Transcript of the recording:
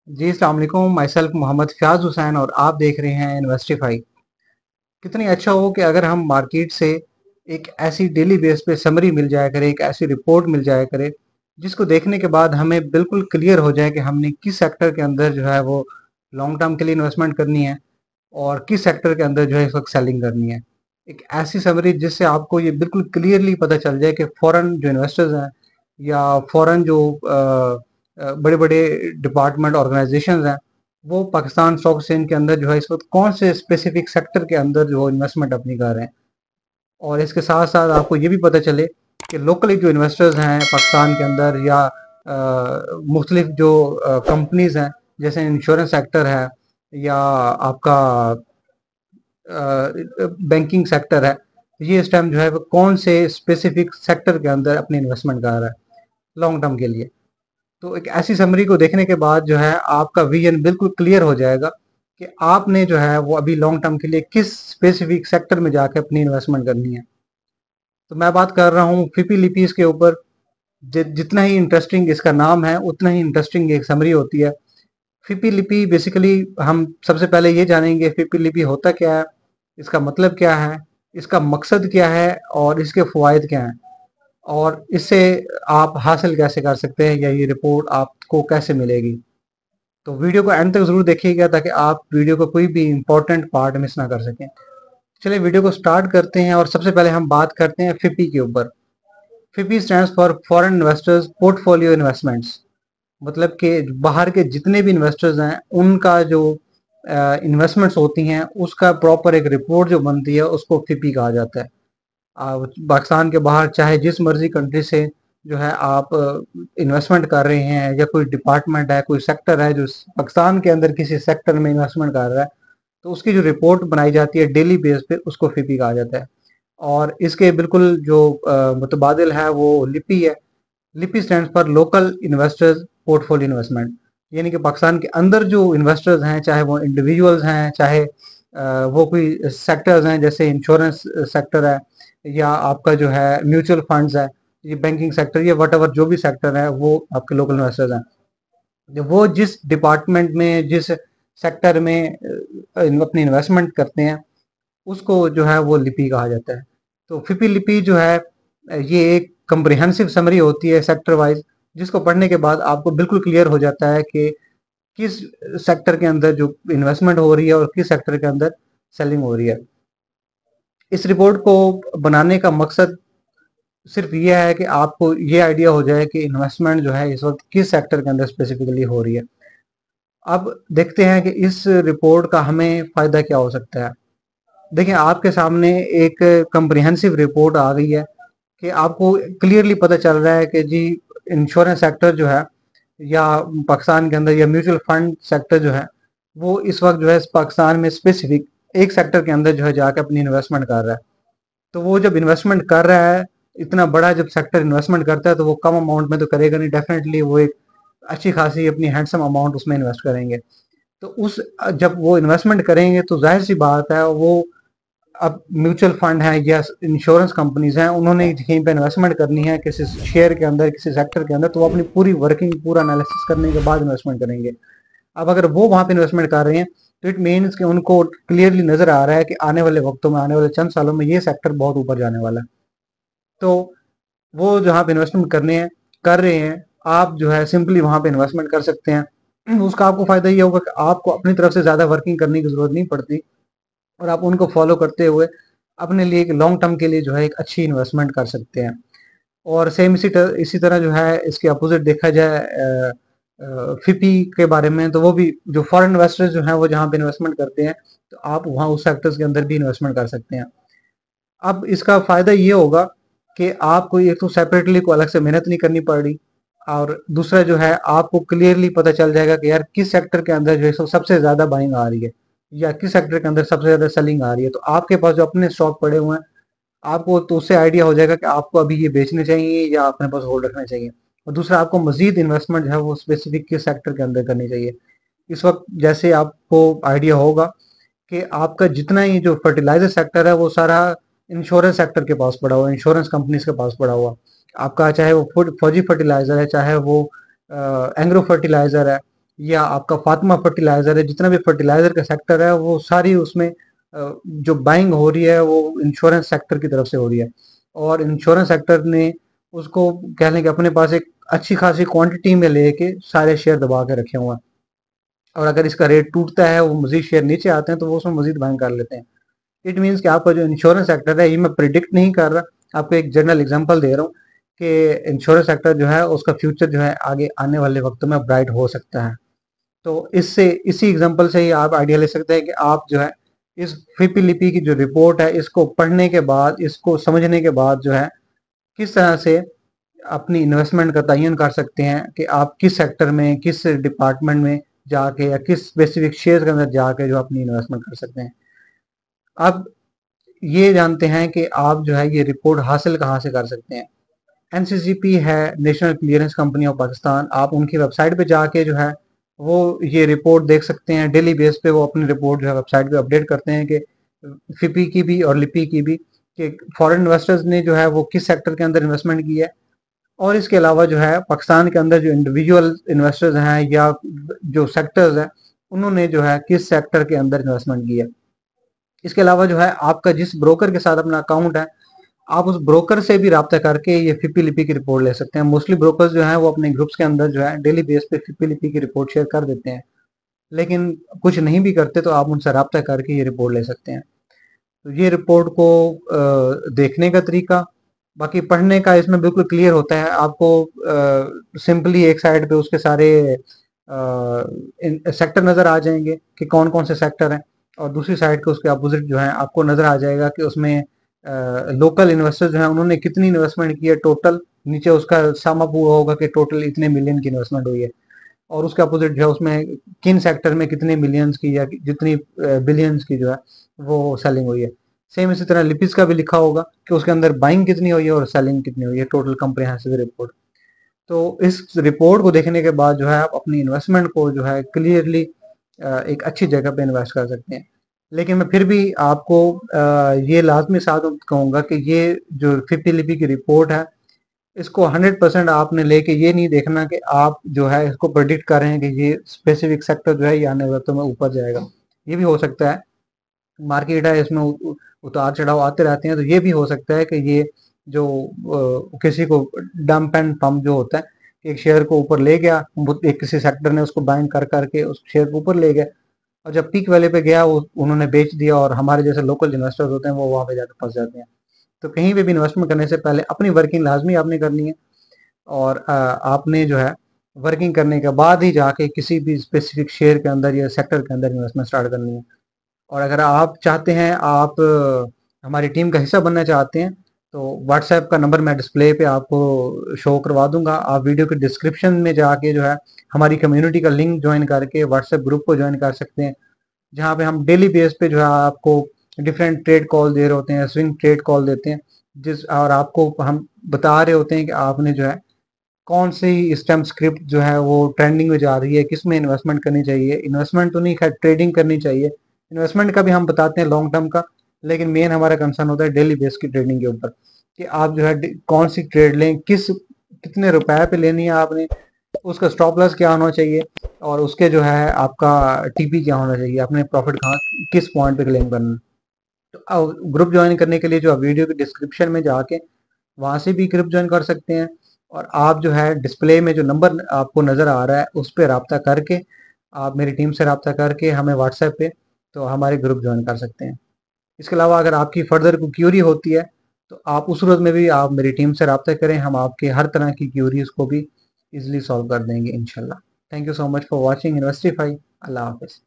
जी अस्सलाम वालेकुम। My self Mohammad Fayaz Hussain और आप देख रहे हैं इन्वेस्टिफाई। कितनी अच्छा हो कि अगर हम मार्केट से एक ऐसी डेली बेस पे समरी मिल जाया करे, एक ऐसी रिपोर्ट मिल जाया करे जिसको देखने के बाद हमें बिल्कुल क्लियर हो जाए कि हमने किस सेक्टर के अंदर जो है वो लॉन्ग टर्म के लिए इन्वेस्टमेंट करनी है और किस सेक्टर के अंदर जो है इस वक्त सेलिंग करनी है। एक ऐसी समरी जिससे आपको ये बिल्कुल क्लियरली पता चल जाए कि फॉरेन जो इन्वेस्टर्स हैं या फॉरेन जो बड़े बड़े डिपार्टमेंट ऑर्गेनाइजेशंस हैं, वो पाकिस्तान स्टॉक एक्सचेंज के अंदर जो है इस वक्त कौन से स्पेसिफिक सेक्टर के अंदर जो इन्वेस्टमेंट अपनी कर रहे हैं। और इसके साथ साथ आपको ये भी पता चले कि लोकली जो इन्वेस्टर्स हैं पाकिस्तान के अंदर या मुख्तलिफ जो कंपनीज हैं, जैसे इंश्योरेंस सेक्टर है या आपका बैंकिंग सेक्टर है, ये इस टाइम जो है वो कौन से स्पेसिफिक सेक्टर के अंदर अपनी इन्वेस्टमेंट कर रहा है लॉन्ग टर्म के लिए। तो एक ऐसी समरी को देखने के बाद जो है आपका विजन बिल्कुल क्लियर हो जाएगा कि आपने जो है वो अभी लॉन्ग टर्म के लिए किस स्पेसिफिक सेक्टर में जाके अपनी इन्वेस्टमेंट करनी है। तो मैं बात कर रहा हूँ फिपी लिपीज के ऊपर। जितना ही इंटरेस्टिंग इसका नाम है उतना ही इंटरेस्टिंग एक समरी होती है। फिपी लिपि बेसिकली हम सबसे पहले ये जानेंगे फिपी लिपि होता क्या है, इसका मतलब क्या है, इसका मकसद क्या है और इसके फ़वाइद क्या हैं और इससे आप हासिल कैसे कर सकते हैं या ये रिपोर्ट आपको कैसे मिलेगी। तो वीडियो को एंड तक जरूर देखिएगा ताकि आप वीडियो का कोई भी इंपॉर्टेंट पार्ट मिस ना कर सकें। चलिए वीडियो को स्टार्ट करते हैं और सबसे पहले हम बात करते हैं फिपी के ऊपर। FPI stands for foreign investors portfolio investments. मतलब कि बाहर के जितने भी इन्वेस्टर्स हैं उनका जो इन्वेस्टमेंट्स होती हैं उसका प्रॉपर एक रिपोर्ट जो बनती है उसको फिपी कहा जाता है। पाकिस्तान के बाहर चाहे जिस मर्जी कंट्री से जो है आप इन्वेस्टमेंट कर रहे हैं या कोई डिपार्टमेंट है, कोई सेक्टर है जो पाकिस्तान के अंदर किसी सेक्टर में इन्वेस्टमेंट कर रहा है, तो उसकी जो रिपोर्ट बनाई जाती है डेली बेस पे उसको फिपी कहा जाता है। और इसके बिल्कुल जो मुतबादिल है वो लिपि है। लिपि stand for local investors portfolio investment. यानी कि पाकिस्तान के अंदर जो इन्वेस्टर्स हैं, चाहे वो इंडिविजुअल्स हैं, चाहे वो कोई सेक्टर्स हैं जैसे इंश्योरेंस सेक्टर है या आपका जो है म्यूचुअल फंड्स है, ये बैंकिंग सेक्टर, ये वट एवर जो भी सेक्टर है वो आपके लोकल इन्वेस्टर्स हैं। जब वो जिस डिपार्टमेंट में जिस सेक्टर में अपनी इन्वेस्टमेंट करते हैं उसको जो है वो लिपि कहा जाता है। तो फिपी लिपि जो है ये एक कंप्रिहेंसिव समरी होती है सेक्टर वाइज, जिसको पढ़ने के बाद आपको बिल्कुल क्लियर हो जाता है कि किस सेक्टर के अंदर जो इन्वेस्टमेंट हो रही है और किस सेक्टर के अंदर सेलिंग हो रही है। इस रिपोर्ट को बनाने का मकसद सिर्फ ये है कि आपको ये आइडिया हो जाए कि इन्वेस्टमेंट जो है इस वक्त किस सेक्टर के अंदर स्पेसिफिकली हो रही है। अब देखते हैं कि इस रिपोर्ट का हमें फायदा क्या हो सकता है। देखिए आपके सामने एक कंप्रिहेंसिव रिपोर्ट आ गई है कि आपको क्लियरली पता चल रहा है कि जी इंश्योरेंस सेक्टर जो है या पाकिस्तान के अंदर या म्यूचुअल फंड सेक्टर जो है वो इस वक्त जो है पाकिस्तान में स्पेसिफिक एक सेक्टर के अंदर जो है जाकर अपनी इन्वेस्टमेंट कर रहा है। तो वो जब इन्वेस्टमेंट कर रहा है, इतना बड़ा जब सेक्टर इन्वेस्टमेंट करता है तो वो कम अमाउंट में तो करेगा नहीं, डेफिनेटली वो एक अच्छी खासी अपनी हैंडसम अमाउंट उसमें इन्वेस्ट करेंगे। तो उस जब वो इन्वेस्टमेंट करेंगे तो जाहिर सी बात है वो अब म्यूचुअल फंड है या इंश्योरेंस कंपनीज हैं, उन्होंने कहीं पे इन्वेस्टमेंट करनी है किसी शेयर के अंदर किसी सेक्टर के अंदर, तो वो अपनी पूरी वर्किंग पूरा एनालिसिस करने के बाद इन्वेस्टमेंट करेंगे। अब अगर वो वहां पे इन्वेस्टमेंट कर रहे हैं तो इट मीन्स कि उनको क्लियरली नजर आ रहा है कि आने वाले वक्तों में आने वाले चंद सालों में ये सेक्टर बहुत ऊपर जाने वाला है। तो वो जहाँ पे इन्वेस्टमेंट करने हैं कर रहे हैं, आप जो है सिंपली वहां पे इन्वेस्टमेंट कर सकते हैं। उसका आपको फायदा ये होगा कि आपको अपनी तरफ से ज्यादा वर्किंग करने की जरूरत नहीं पड़ती और आप उनको फॉलो करते हुए अपने लिए एक लॉन्ग टर्म के लिए जो है एक अच्छी इन्वेस्टमेंट कर सकते हैं। और सेम इसी तरह जो है इसके अपोजिट देखा जाए फिपी के बारे में, तो वो भी जो फॉरेन इन्वेस्टर्स जो हैं वो जहाँ पे इन्वेस्टमेंट करते हैं तो आप वहाँ उस सेक्टर्स के अंदर भी इन्वेस्टमेंट कर सकते हैं। अब इसका फायदा ये होगा कि आपको एक तो सेपरेटली को अलग से मेहनत नहीं करनी पड़ रही और दूसरा जो है आपको क्लियरली पता चल जाएगा कि यार किस सेक्टर के अंदर जो है सबसे ज्यादा बाइंग आ रही है या किस सेक्टर के अंदर सबसे ज्यादा सेलिंग आ रही है। तो आपके पास जो अपने स्टॉक पड़े हुए हैं आपको तो उससे आइडिया हो जाएगा कि आपको अभी ये बेचने चाहिए या अपने पास होल्ड रखने चाहिए। और दूसरा आपको मजीद इन्वेस्टमेंट जो है वो स्पेसिफिक किस सेक्टर के अंदर करनी चाहिए। इस वक्त जैसे आपको आइडिया होगा कि आपका जितना ही जो फर्टिलाइजर सेक्टर है वो सारा इंश्योरेंस सेक्टर के पास पड़ा हुआ है, इंश्योरेंस कंपनीज के पास पड़ा हुआ। आपका चाहे वो फौजी फर्टिलाइजर है, चाहे वो एंग्रो फर्टिलाइजर है, या आपका फातिमा फर्टिलाइजर है, जितना भी फर्टिलाइजर का सेक्टर है वो सारी उसमें जो बाइंग हो रही है वो इंश्योरेंस सेक्टर की तरफ से हो रही है। और इंश्योरेंस सेक्टर ने उसको कह लें कि अपने पास एक अच्छी खासी क्वांटिटी में लेके सारे शेयर दबा के रखे हुए हैं, और अगर इसका रेट टूटता है, वो मजीद शेयर नीचे आते हैं, तो वो उसमें मजीद बाइंग कर लेते हैं। इट मीन्स कि आपका जो इंश्योरेंस सेक्टर है, ये मैं प्रिडिक्ट नहीं कर रहा, आपको एक जनरल एग्जांपल दे रहा हूँ कि इंश्योरेंस सेक्टर जो है उसका फ्यूचर जो है आगे आने वाले वक्तों में ब्राइट हो सकता है। तो इससे इसी एग्जांपल से ही आप आइडिया ले सकते हैं कि आप जो है इस फिपी लिपि की जो रिपोर्ट है, इसको पढ़ने के बाद, इसको समझने के बाद जो है किस तरह से अपनी इन्वेस्टमेंट का तयन कर सकते हैं कि आप किस सेक्टर में, किस डिपार्टमेंट में जाके या किस स्पेसिफिक शेयर के अंदर जाके जो अपनी इन्वेस्टमेंट कर सकते हैं। अब ये जानते हैं कि आप जो है ये रिपोर्ट हासिल कहाँ से कर सकते हैं। एनसीसीपी है, national clearance company of Pakistan, आप उनकी वेबसाइट पे जाके जो है वो ये रिपोर्ट देख सकते हैं। डेली बेस पे वो अपनी रिपोर्ट जो है वेबसाइट पे अपडेट करते हैं कि फिपी की भी और लिपि की भी, कि फॉरेन इन्वेस्टर्स ने जो है वो किस सेक्टर के अंदर इन्वेस्टमेंट की है। और इसके अलावा जो है पाकिस्तान के अंदर जो इंडिविजुअल इन्वेस्टर्स हैं या जो सेक्टर्स हैं, उन्होंने जो है किस सेक्टर के अंदर इन्वेस्टमेंट की है। इसके अलावा जो है आपका जिस ब्रोकर के साथ अपना अकाउंट है, आप उस ब्रोकर से भी राब्ता करके ये फिपी लिपि की रिपोर्ट ले सकते हैं। मोस्टली ब्रोकर्स जो है वो अपने ग्रुप्स के अंदर जो है डेली बेस पे फिपी लिपि की रिपोर्ट शेयर कर देते हैं, लेकिन कुछ नहीं भी करते तो आप उनसे राब्ता करके ये रिपोर्ट ले सकते हैं। तो ये रिपोर्ट को देखने का तरीका, बाकी पढ़ने का इसमें बिल्कुल क्लियर होता है। आपको सिंपली एक साइड पे उसके सारे सेक्टर नज़र आ जाएंगे कि कौन कौन से सेक्टर हैं, और दूसरी साइड के उसके अपोजिट जो है आपको नज़र आ जाएगा कि उसमें लोकल इन्वेस्टर्स जो हैं उन्होंने कितनी इन्वेस्टमेंट की है टोटल। नीचे उसका सम अप हुआ होगा कि टोटल इतने मिलियन की इन्वेस्टमेंट हुई है, और उसके अपोजिट जो है उसमें किन सेक्टर में कितने मिलियंस की या जितनी बिलियंस की जो है वो सेलिंग हुई है। सेम इसी तरह लिपिस का भी लिखा होगा कि उसके अंदर बाइंग कितनी हुई है और सेलिंग कितनी हुई है, टोटल कंप्रिहेंसिव रिपोर्ट। तो इस रिपोर्ट को देखने के बाद जो है आप अपनी इन्वेस्टमेंट को जो है क्लियरली एक अच्छी जगह पे इन्वेस्ट कर सकते हैं। लेकिन मैं फिर भी आपको ये लाजमी साथ कहूँगा कि ये जो फिफ्टी लिपि की रिपोर्ट है, इसको 100% आपने लेके ये नहीं देखना कि आप जो है इसको प्रेडिक्ट कर रहे हैं कि ये स्पेसिफिक सेक्टर जो है ये आने वाले वक्तों में ऊपर जाएगा। ये भी हो सकता है, मार्केट है इसमें उतार चढ़ाव आते रहते हैं, तो ये भी हो सकता है कि ये जो किसी को डंप एंड पंप जो होता है, एक शेयर को ऊपर ले गया, एक किसी सेक्टर ने उसको बाइंग कर करके उस शेयर को ऊपर ले गया, और जब पीक वैल्यू पे गया वो उन्होंने बेच दिया, और हमारे जैसे लोकल इन्वेस्टर्स होते हैं वो वहां पे जाकर फंस जाते हैं। तो कहीं पे भी इन्वेस्टमेंट करने से पहले अपनी वर्किंग लाजमी आपने करनी है, और आपने जो है वर्किंग करने के बाद ही जाके किसी भी स्पेसिफिक शेयर के अंदर या सेक्टर के अंदर इन्वेस्टमेंट स्टार्ट करनी है। और अगर आप चाहते हैं, आप हमारी टीम का हिस्सा बनना चाहते हैं, तो व्हाट्सएप का नंबर मैं डिस्प्ले पे आपको शो करवा दूंगा। आप वीडियो के डिस्क्रिप्शन में जाके जो है हमारी कम्युनिटी का लिंक ज्वाइन करके व्हाट्सएप ग्रुप को ज्वाइन कर सकते हैं, जहाँ पे हम डेली बेस पे जो है आपको डिफरेंट ट्रेड कॉल दे रहे होते हैं, स्विंग ट्रेड कॉल देते हैं, जिस और आपको हम बता रहे होते हैं कि आपने जो है कौन सी इस टाइम स्क्रिप्ट जो है वो ट्रेंडिंग में जा रही है, किस में इन्वेस्टमेंट करनी चाहिए। इन्वेस्टमेंट तो नहीं, खैर ट्रेडिंग करनी चाहिए। इन्वेस्टमेंट का भी हम बताते हैं लॉन्ग टर्म का, लेकिन मेन हमारा कंसर्न होता है डेली बेस की ट्रेडिंग के ऊपर, कि आप जो है कौन सी ट्रेड लें, कितने रुपए पे लेनी है आपने, उसका स्टॉप लॉस क्या होना चाहिए, और उसके जो है आपका टीपी क्या होना चाहिए, आपने प्रॉफिट कहाँ किस पॉइंट पे क्लेम करना है। तो ग्रुप ज्वाइन करने के लिए जो आप वीडियो के डिस्क्रिप्शन में जाके वहां से भी ग्रुप ज्वाइन कर सकते हैं, और आप जो है डिस्प्ले में जो नंबर आपको नज़र आ रहा है उस पर रब्ता करके, आप मेरी टीम से रब्ता करके हमें व्हाट्सएप पे तो हमारे ग्रुप ज्वाइन कर सकते हैं। इसके अलावा अगर आपकी फर्दर कोई क्यूरी होती है, तो आप उस रोज़ में भी आप मेरी टीम से रब्ता करें, हम आपके हर तरह की क्यूरीज को भी इजीली सॉल्व कर देंगे इंशाल्लाह। Thank you so much for watching Investify. अल्लाह हाफिज़।